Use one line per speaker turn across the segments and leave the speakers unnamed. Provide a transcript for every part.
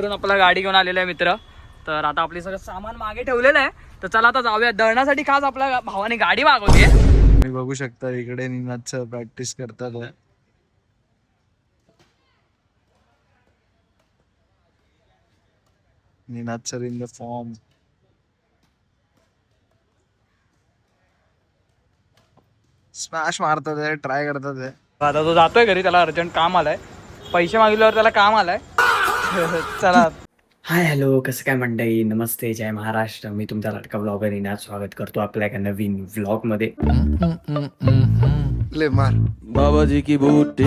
करून आपला गाडी घेऊन आलेला आहे मित्र. तर आता आपली सगळं सामान मागे ठेवलेलं आहे. तर चला आता जाऊया. दळण्यासाठी खास आपल्या भावाने गाडी मागवली आहे.
तुम्ही बघू शकता इकडे निनादचं प्रॅक्टिस करतात. Ninad sir in the form. Smash मारतात, ट्राय करतात.
आता तो जातोय घरी, त्याला अर्जंट काम आलंय. पैसे मागितल्यावर त्याला काम आलंय. चला.
हाय हॅलो, कसं काय मंडळी, नमस्ते, जय महाराष्ट्र. मी तुमचा लाडका ब्लॉगर इनाद स्वागत करतो आपल्या एका नवीन व्लॉगमध्ये.
ले मार
बाबाजी की बूटी.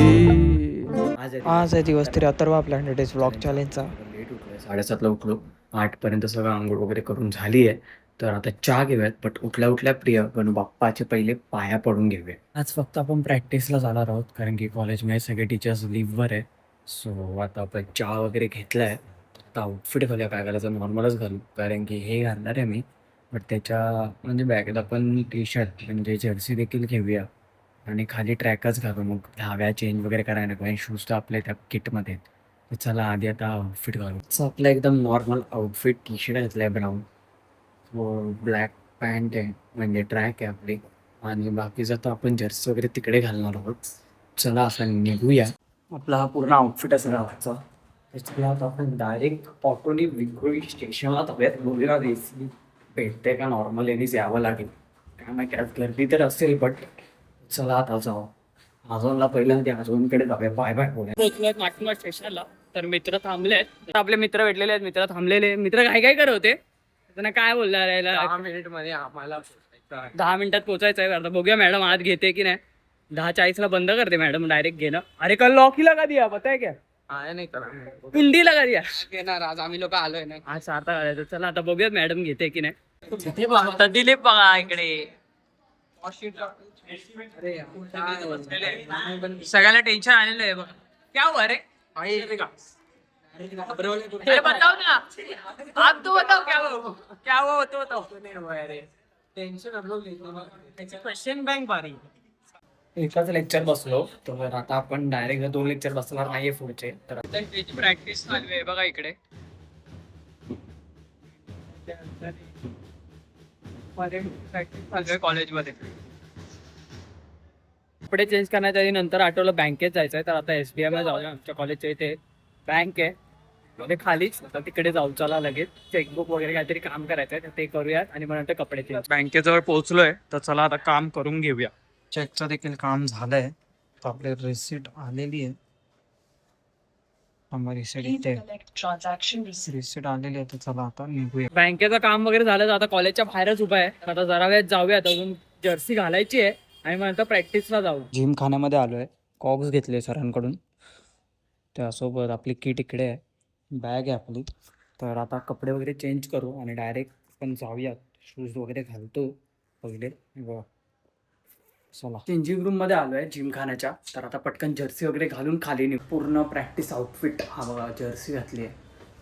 आज आहे दिवस 73 आपला 100 डेज व्लॉग चॅलेंजचा.
लेट उठलोय, 7:30ला उठलो. 8 पर्यंत सगळं आंघोळ वगैरे करून झाली आहे. तर आता चहा घेऊयात, बट उठल्या उठल्या प्रिय गणू बाप्पाचे पहिले पाया पडून घेऊया. आज फक्त आपण प्रॅक्टिसला जाणार आहोत, कारण की कॉलेजमध्ये सगळे टीचर्स लिव्हवर आहे. सो आता आपण चहा वगैरे घेतला आहे. आता आउटफिट घालूया, काय घालायचं नॉर्मलच घालू, कारण की हे घालणार आहे मी. बट त्याच्या म्हणजे बॅगेत आपण टी शर्ट म्हणजे जर्सी देखील घेऊया आणि खाली ट्रॅकच घालू. मग धाव्या चेंज वगैरे करायला नको आणि शूज तर आपल्या त्या किटमध्ये आहेत. तर चला आधी आता आउटफिट घालू. आपलं एकदम नॉर्मल आउटफिट, टी शर्ट घातलं आहे ब्राऊन, ब्लॅक पॅन्ट आहे म्हणजे ट्रॅक आहे आपली, आणि बाकीचं तर आपण जर्सी वगैरे तिकडे घालणार आहोत. चला असं निघूया. आपला हा पूर्ण आउटफिट असं राहायचा. त्याच्याला आता आपण डायरेक्ट ऑटोनी विक्रोळी स्टेशनला तब्येत बघूया रेसी भेटते का, नॉर्मल एनीच यावं लागेल. काय माहिती आज गर्दी तर असेल, बट चला आता जाऊ. अजूनला पहिल्यांदा अजूनकडे जाऊया. बाय बाय बोलूया.
पोहोचलोय माटुंगा स्टेशनला. तर मित्र थांबले आहेत. आपले मित्र भेटलेले आहेत. मित्र थांबलेले. मित्र काय काय करत होते, त्यांना काय बोलणार आहे?
10 मिनिट मध्ये आम्हाला
10 मिनिटात पोहोचायचं आहे. आता बघूया मॅडम आत घेते की नाही. 10:40ला बंद करते मॅडम डायरेक्ट घेणं. अरे कल लॉकी लगा दिया, पता है क्या?
आहे नाही तर
कुंडी लगा दिया.
घेणार आज आम्ही लोक आलोय ना.
आज आता करायचं. चला आता बघूयात मॅडम घेते की नाही. दिलीप बघा इकडे. सगळ्यांना टेन्शन आलेलं आहे बघा. क्या हुआ रे? अरे बताओ ना, आप तो बताओ क्या हुआ, क्या हुआ वो तो बताओ. क्वेश्चन बैंक बारी.
एकाच लेक्चर बसलो, तर आता आपण डायरेक्ट 2 लेक्चर बसणार नाहीये पुढचे. तर
त्याची प्रॅक्टिस चालू आहे बघा इकडे. प्रॅक्टिस चालू आहे कॉलेजमध्ये. कपडे चेंज करण्याच्या आधी नंतर आठवलं बँकेत जायचं आहे. तर आता SBI ला जाऊया. आमच्या कॉलेजच्या इथे बँक आहे म्हणजे खालीच. आता तिकडे जाऊ. चला लगेच चेकबुक वगैरे काहीतरी काम करायचं आहे, तर ते करूयात आणि मग नंतर कपडे चेंज. बँकेजवळ पोहोचलोय, तर चला आता काम करून घेऊया.
चेकचं देखील काम झालंय. तर आपली रिसिट आलेली आहे. रिसिट आलेली आहे. तर चला आता निघूया.
बँकेचं काम वगैरे झालं, तर आता कॉलेजच्या बाहेरच उभा आहे. आता जरा वेळेत जाऊयात. अजून जर्सी घालायची आहे आणि मग नंतर प्रॅक्टिसला जाऊ.
जिम खान्यामध्ये आलोय. कॉक्स घेतले सरांकडून. त्यासोबत आपली किट इकडे आहे, बॅग आहे आपली. तर आता कपडे वगैरे चेंज करू आणि डायरेक्ट आपण जाऊयात. शूज वगैरे घालतो पहिले. चला चेंजिंग रूममध्ये आलो आहे जिमखान्याच्या. तर आता पटकन जर्सी वगैरे घालून खाली निघ. पूर्ण प्रॅक्टिस आउटफिट हा बघा. जर्सी घातली आहे,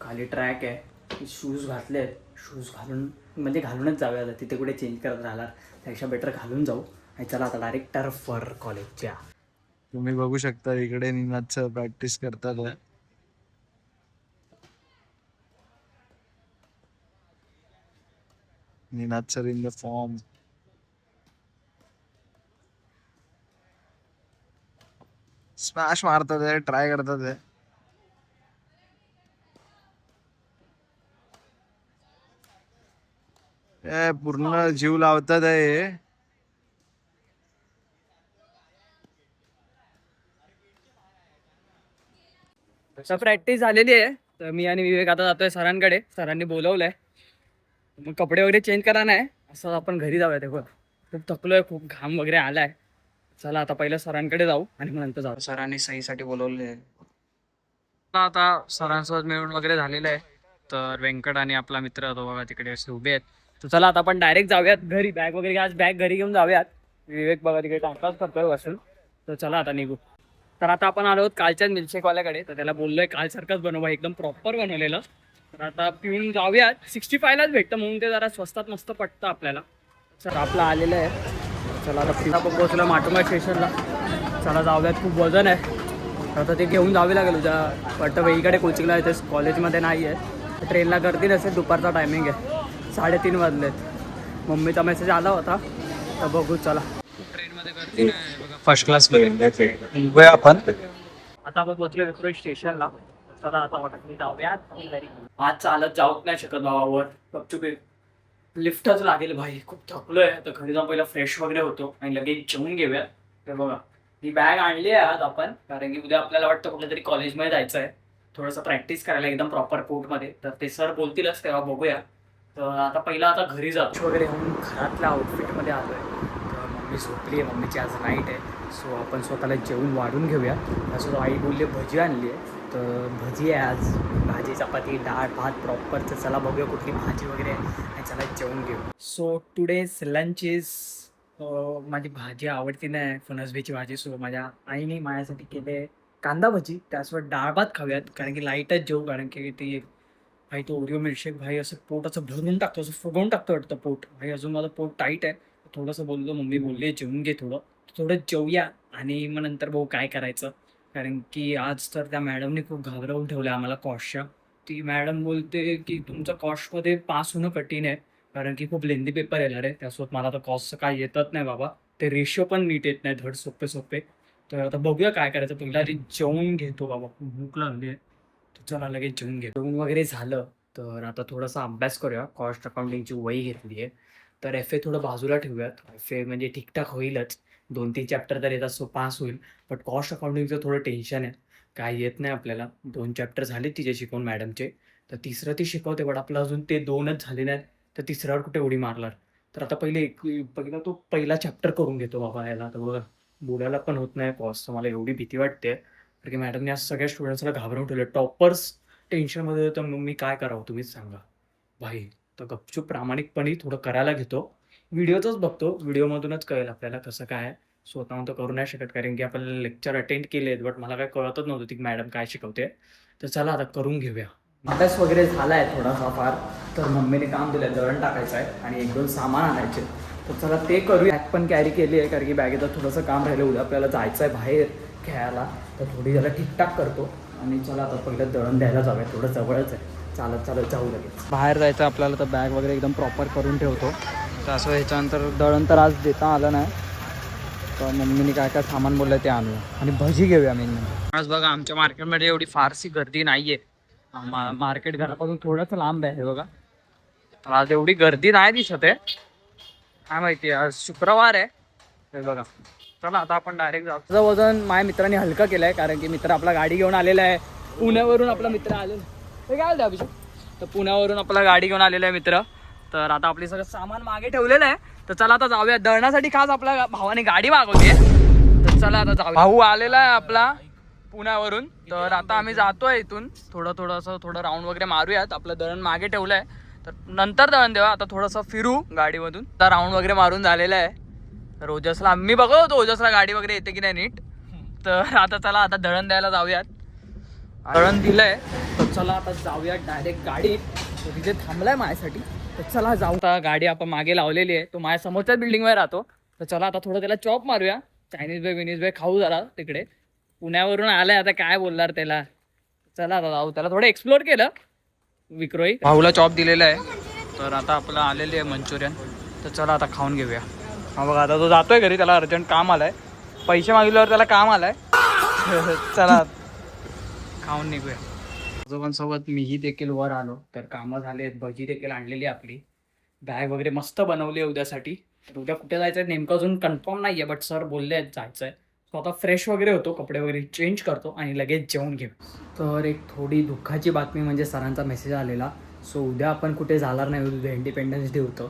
खाली ट्रॅक आहे, शूज घातले आहेत. शूज घालून म्हणजे घालूनच जाऊया. तिथे कुठे चेंज करत राहणार, त्यापेक्षा बेटर घालून जाऊ. आणि चला आता डायरेक्ट टर्फवर कॉलेजच्या.
तुम्ही बघू शकता इकडे निनादचं प्रॅक्टिस करतात. Ninad sir in the form. Smash मारतात, ट्राय करतात. पूर्ण जीव लावतात हे.
तर प्रॅक्टिस झालेली आहे. तर मी आणि विवेक आता जातोय सरांकडे. सरांनी बोलवलंय. मग कपडे वगैरे चेंज करा नाही, असं आपण घरी जाऊया. तेव्हा खूप थकलोय, खूप घाम वगैरे आलाय. चला आता पहिलं सरांकडे जाऊ आणि मग नंतर जाऊ.
सरांनी सहीसाठी बोलवले.
आता सरांसोबत मिळून वगैरे झालेलं आहे. तर व्यंकट आणि आपला मित्र तो बघा तिकडे असे उभे आहेत. तर चला आता आपण डायरेक्ट जाऊयात घरी. बॅग वगैरे आज बॅग घरी घेऊन जाऊयात. विवेक बघा तिकडे टाइमपास करतोय बसून. तर चला आता निघू. तर आता आपण आलो आहोत कालच्याच मिल्कशेकवाल्याकडे. तर त्याला बोललोय कालसारखंच बनवा, एकदम प्रॉपर बनवलेलं. तर आता पिऊन जाऊयात. 65लाच भेटतं म्हणून ते जरा स्वस्तात मस्त पटतं आपल्याला. सर आपलं आलेलं आहे. चला आता पिऊन आपण पोहोचलो माटुंगा स्टेशनला. चला जाऊयात. खूप वजन आहे. आता ते घेऊन जावे लागेल उद्या. वाटतं वेगळीकडे कोचिंगला येते, कॉलेजमध्ये नाही आहे. ट्रेनला गर्दी नसेल, दुपारचा टायमिंग आहे, 3:30 वाजलेत. मम्मीचा मेसेज आला होता तर बघू चला. ट्रेनमध्ये गर्दी नाही बघा, फर्स्ट क्लासमध्ये
बघूया आपण.
आता आपण पोहोचलो विक्रोळी स्टेशनला. चला आता वाटत जाऊयात घरी. आज चालत जाऊच नाही शकत बाबावर, गपचूप लिफ्टच लागेल भाई. खूप थकलोय. तर घरी जाऊन पहिला फ्रेश वगैरे होतो आणि लगेच जेवून घेऊयात. तर बघा ही बॅग आणली आहे आज आपण, कारण की उद्या आपल्याला वाटतं कुठल्या तरी कॉलेजमध्ये जायचं आहे, थोडंसं प्रॅक्टिस करायला एकदम प्रॉपर कोर्टमध्ये. तर ते सर बोलतीलच तेव्हा बघूया. तर आता पहिला आता घरी जातो वगैरे होऊन घरातल्या आउटफिटमध्ये आलो आहे. तर मम्मी झोपली आहे, मम्मीची आज नाईट आहे. सो आपण स्वतःला जेवून वाढून घेऊया. असं आई बोलली भजी आणली आहे, तर भजी आहे आज, भाजी चपाती डाळ भात प्रॉपर. तर चला बघूया कुठली भाजी वगैरे आहे आणि चला जेवून घेऊ. सो टुडेज लंच इज, माझी भाजी आवडती नाही फणसबीची भाजी. सो माझ्या आईने माझ्यासाठी केले कांदा भजी, त्यासोबत डाळ भात खाऊयात, कारण की लाईटच जेवू. कारण की ती भाई तो ओरिओ मिल्कशेक भाई असं पोट असं भरून टाकतो, असं फुगवून टाकतो वाटतं पोट. भाई अजून माझं पोट टाईट आहे. थोडंसं बोललो, मम्मी बोलली जेवून घे थोडं जेवूया आणि मग नंतर बघू काय करायचं. कारण की आज तर त्या मॅडमने खूप घाबरवून ठेवलं आम्हाला कॉस्टच्या. ती मॅडम बोलते की तुमचं कॉस्टमध्ये पास होणं कठीण आहे, कारण की खूप लेंदी पेपर येणार आहे. त्यासोबत मला आता कॉस्टचं काय येतच नाही बाबा, ते रेशिओ पण नीट येत नाही, धड सोपे. तर आता बघूया काय करायचं. पहिला आधी जेवून घेतो बाबा, खूप भूक लागली आहे. तर चला लगेच जेवून घे. जेवून वगैरे झालं तर आता थोडासा अभ्यास करूया. कॉस्ट अकाउंटिंगची वही घेतली आहे, तर एफ ए थोडं बाजूला ठेवूयात. एफ ए म्हणजे ठीकठाक होईलच, 2-3 चॅप्टर तर येतात, सो पास होईल. बट कॉस्ट अकाउंटिंगचं थोडं टेन्शन आहे, काय येत नाही आपल्याला. 2 चॅप्टर झाले तिचे शिकवून मॅडमचे, तर तिसरं ती शिकवते, बट आपलं अजून ते 2च झाले नाहीत. तर तिसऱ्यावर कुठे उडी मारणार. तर आता पहिला तो पहिला चॅप्टर करून घेतो बाबा याला. तर बघा बोलायला पण होत नाही कॉस्टचं, मला एवढी भीती वाटते. कारण की मॅडमने आज सगळ्या स्टुडंट्सला घाबरवून ठेवलं. टॉपर्स टेन्शनमध्ये होतं, मग मी काय करावं तुम्हीच सांगा भाई. तर गपचूप प्रामाणिकपणे थोडं करायला घेतो. व्हिडिओचंच बघतो, व्हिडिओमधूनच कळेल आपल्याला कसं काय आहे. स्वतःहून तर करू नाही शकत, कारण की आपल्याला लेक्चर अटेंड केले आहेत, बट मला काय कळतच नव्हतं ती मॅडम काय शिकवते. तर चला आता करून घेऊया. अभ्यास वगैरे झाला आहे थोडासा फार. तर मम्मीने काम दिलं आहे, दळण टाकायचं आहे आणि 1-2 सामान आणायचे. तर चला ते करूया. बॅग पण कॅरी केली आहे, कारण की बॅगेचं थोडंसं काम राहिलं. उद्या आपल्याला जायचं आहे बाहेर खेळायला, तर थोडी त्याला ठीकठाक करतो. आणि चला आता पहिलं दळण द्यायला जाऊया, थोडं जवळच आहे, चालत जाऊ लगेच. बाहेर जायचं आपल्याला, तर बॅग वगैरे एकदम प्रॉपर करून ठेवतो. तर असं ह्याच्यानंतर दळण तर आज देता आलं नाही, तर मम्मीने काय काय सामान बोललं ते आणलं. आणि भजी घेऊया मेन म्हणजे. आज बघा आमच्या मार्केटमध्ये एवढी फारशी गर्दी नाही आहे. मार्केट घरापासून थोडंसं लांब आहे, हे बघा. तर आज एवढी गर्दी नाही दिसत आहे, काय माहिती, आज शुक्रवार आहे. हे बघा, चला आता आपण डायरेक्ट जाऊ. तुझं वजन माझ्या मित्राने हलकं केलं आहे, कारण की मित्र आपला गाडी घेऊन आलेला आहे. पुण्यावरून आपला मित्र आलेला हे काय आलं अभिषेक. तर पुण्यावरून आपला गाडी घेऊन आलेला आहे मित्र. तर आता आपली सगळं सामान मागे ठेवलेलं आहे. तर चला आता जाऊया दळणासाठी. खास आपल्या भावाने गाडी मागवली. तर चला आता जाऊ. भाऊ आलेला आहे आपला पुण्यावरून. तर आता आम्ही जातोय इथून थोडं राऊंड वगैरे मारूयात. आपलं दळण मागे ठेवलं आहे, तर नंतर दळण देवा. आता थोडंसं फिरू गाडीमधून. आता राऊंड वगैरे मारून झालेलं आहे. तर ओजसला मी बघत होतो ओजसला गाडी वगैरे येते की नाही नीट. तर आता चला आता दळण द्यायला जाऊयात. दळण दिलंय, तर चला आता जाऊयात डायरेक्ट गाडीत. तो तिथे थांबलाय माझ्यासाठी, तर चला जाऊ. आता गाडी आपण मागे लावलेली आहे, तो माझ्या समोरच्याच बिल्डिंगवर राहतो. तर चला आता थोडं त्याला चॉप मारूया, चायनीज बे खाऊ जरा तिकडे. पुण्यावरून आलाय, आता काय बोलणार त्याला. चला आता जाऊ. त्याला थोडं एक्सप्लोर केलं विक्रोळी. भाऊला चॉप दिलेला आहे, तर आता आपलं आलेली आहे मंचुरियन. तर चला आता खाऊन घेऊया. हा बघा आता तो जातोय घरी, त्याला अर्जंट काम आलंय. पैसे मागितल्यावर त्याला काम आलंय. चला खाऊन निघूया. आजोबांसोबत मीही देखील वर आलो, तर कामं झाले आहेत. भजी देखील आणलेली आपली. बॅग वगैरे मस्त बनवली आहे उद्यासाठी. तर उद्या कुठे जायचं आहे नेमकं अजून कन्फर्म नाही आहे, बट सर बोलले आहेत जायचं आहे. तो आता फ्रेश वगैरे होतो, कपडे वगैरे चेंज करतो आणि लगेच जेवून घेऊ. तर एक थोडी दुःखाची बातमी म्हणजे सरांचा मेसेज आलेला. सो उद्या आपण कुठे जाणार नाही, उद्या इंडिपेंडन्स डे होतं.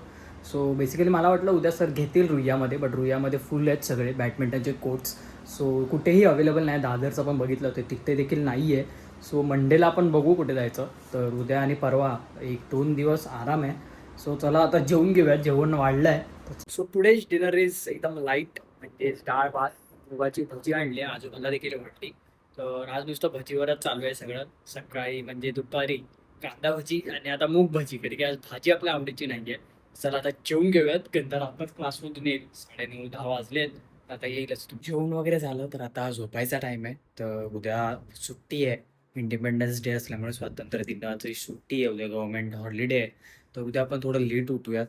सो बेसिकली मला वाटलं उद्या सर घेतील रुईयामध्ये, बट रुईयामध्ये फुल आहेत सगळे बॅडमिंटनचे कोर्ट्स. सो कुठेही अवेलेबल नाही. दादरचं पण बघितलं होतं, तिथे देखील नाही आहे. सो मंडेला आपण बघू कुठे जायचं. तर उद्या आणि परवा 1-2 दिवस आराम आहे. सो चला आता जेवून घेऊया, जेवण वाढलं आहे. सो टुडेज डिनर इज एकदम लाईट, म्हणजे डाळ भात, मुगाची भजी आणली आहे, आजोबांना देखील वाटली. तर आज नुसतं भजीवरच चालू आहे सगळं. सकाळी म्हणजे दुपारी कांदा भजी आणि आता मूग भजी, कधी की आज भाजी आपल्या आवडीची नाही आहे. चला आता जेवून घेऊयात. गंधर आपणच क्लासमधून येईल, 9:30-10 वाजलेत.
आता येईलच तू. जेवण वगैरे झालं तर आता झोपायचा टाइम आहे. तर उद्या सुट्टी आहे. इंडिपेंडन्स डे असल्यामुळे स्वातंत्र्य दिनाची सुट्टी आहे. उद्या गव्हर्नमेंट हॉलिडे आहे. तर उद्या आपण थोडं लेट उठूयात.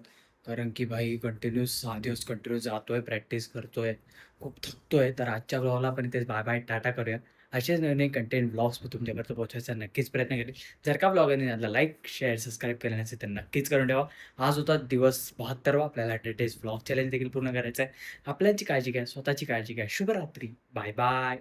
कारण की भाई कंटिन्यूस 6 दिवस कंटिन्यू जातोय, प्रॅक्टिस करतोय, खूप थकतोय. तर आजच्या ब्लॉगला आपण इथेच बाय बाय टाटा करूया. असेच नवीन कंटेंट ब्लॉग्स तुमच्यापर्यंत पोहोचायचा नक्कीच प्रयत्न करेल. जर का ब्लॉगने आपला लाईक, शेअर, सबस्क्राईब केलं नसेल तर नक्कीच करून ठेवा. आज होता दिवस 72वा. आपल्याला डेज ब्लॉग चॅलेंज देखील पूर्ण करायचं आहे. आपल्याची काळजी घ्या, स्वतःची काळजी घ्या. शुभरात्री. Bye bye.